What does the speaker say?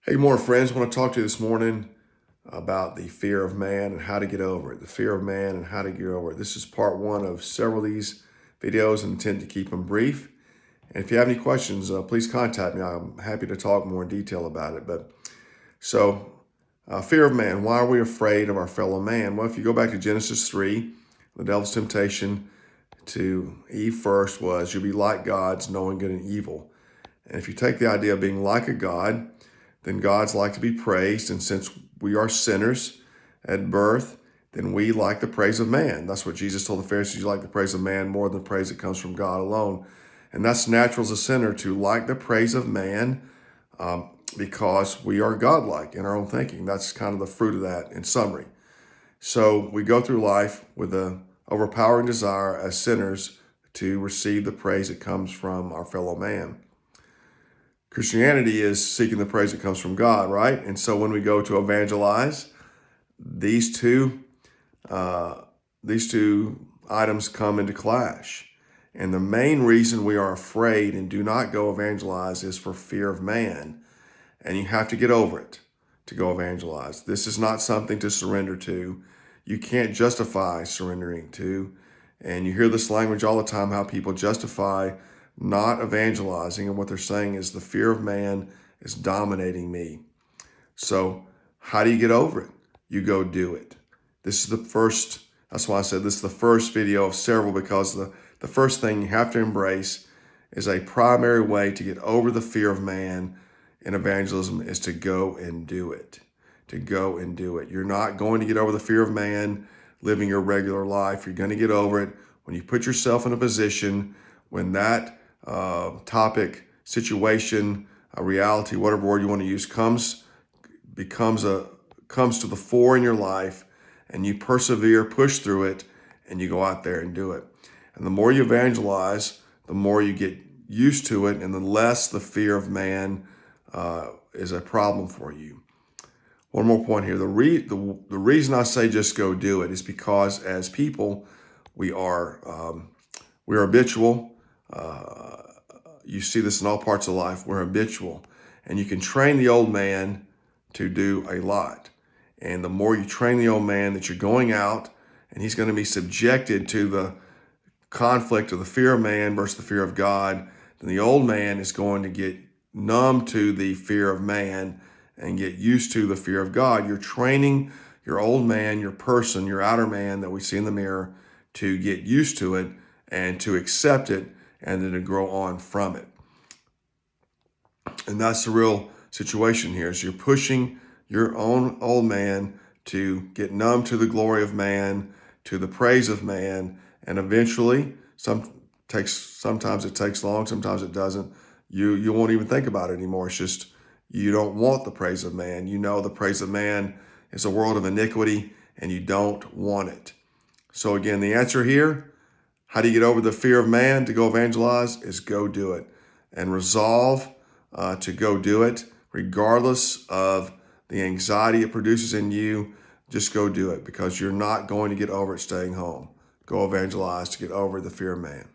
Hey, more friends. I want to talk to you this morning about the fear of man and how to get over it. The fear of man and how to get over it. This is part one of several of these videos and intend to keep them brief. And if you have any questions, please contact me. I'm happy to talk more in detail about it. Fear of man. Why are we afraid of our fellow man? Well, if you go back to Genesis 3, the devil's temptation to Eve first was, you'll be like gods, knowing good and evil. And if you take the idea of being like a god, then God's like to be praised. And since we are sinners at birth, then we like the praise of man. That's what Jesus told the Pharisees, you like the praise of man more than the praise that comes from God alone. And that's natural as a sinner to like the praise of man because we are godlike in our own thinking. That's kind of the fruit of that in summary. So we go through life with an overpowering desire as sinners to receive the praise that comes from our fellow man. Christianity is seeking the praise that comes from God, right? And so when we go to evangelize, these two items come into clash. And the main reason we are afraid and do not go evangelize is for fear of man. And you have to get over it to go evangelize. This is not something to surrender to. You can't justify surrendering to. And you hear this language all the time, how people justify not evangelizing, and what they're saying is the fear of man is dominating me. So how do you get over it? You go do it. This is the first, that's why I said this is the first video of several, because the first thing you have to embrace is a primary way to get over the fear of man in evangelism is to go and do it. To go and do it. You're not going to get over the fear of man living your regular life. You're going to get over it when you put yourself in a position when that topic, situation, reality, whatever word you want to use, comes to the fore in your life, and you persevere, push through it, and you go out there and do it. And the more you evangelize, the more you get used to it, and the less the fear of man is a problem for you. One more point here. The reason I say just go do it is because as people, we're habitual. You see this in all parts of life. We're habitual. And you can train the old man to do a lot. And the more you train the old man that you're going out and he's going to be subjected to the conflict of the fear of man versus the fear of God, then the old man is going to get numb to the fear of man and get used to the fear of God. You're training your old man, your person, your outer man that we see in the mirror to get used to it and to accept it and then to grow on from it. And that's the real situation here. So you're pushing your own old man to get numb to the glory of man, to the praise of man, and eventually, sometimes it takes long, sometimes it doesn't. You won't even think about it anymore. It's just you don't want the praise of man. You know the praise of man is a world of iniquity, and you don't want it. So again, the answer here, how do you get over the fear of man to go evangelize, is go do it. And resolve to go do it, regardless of the anxiety it produces in you. Just go do it, because you're not going to get over it staying home. Go evangelize to get over the fear of man.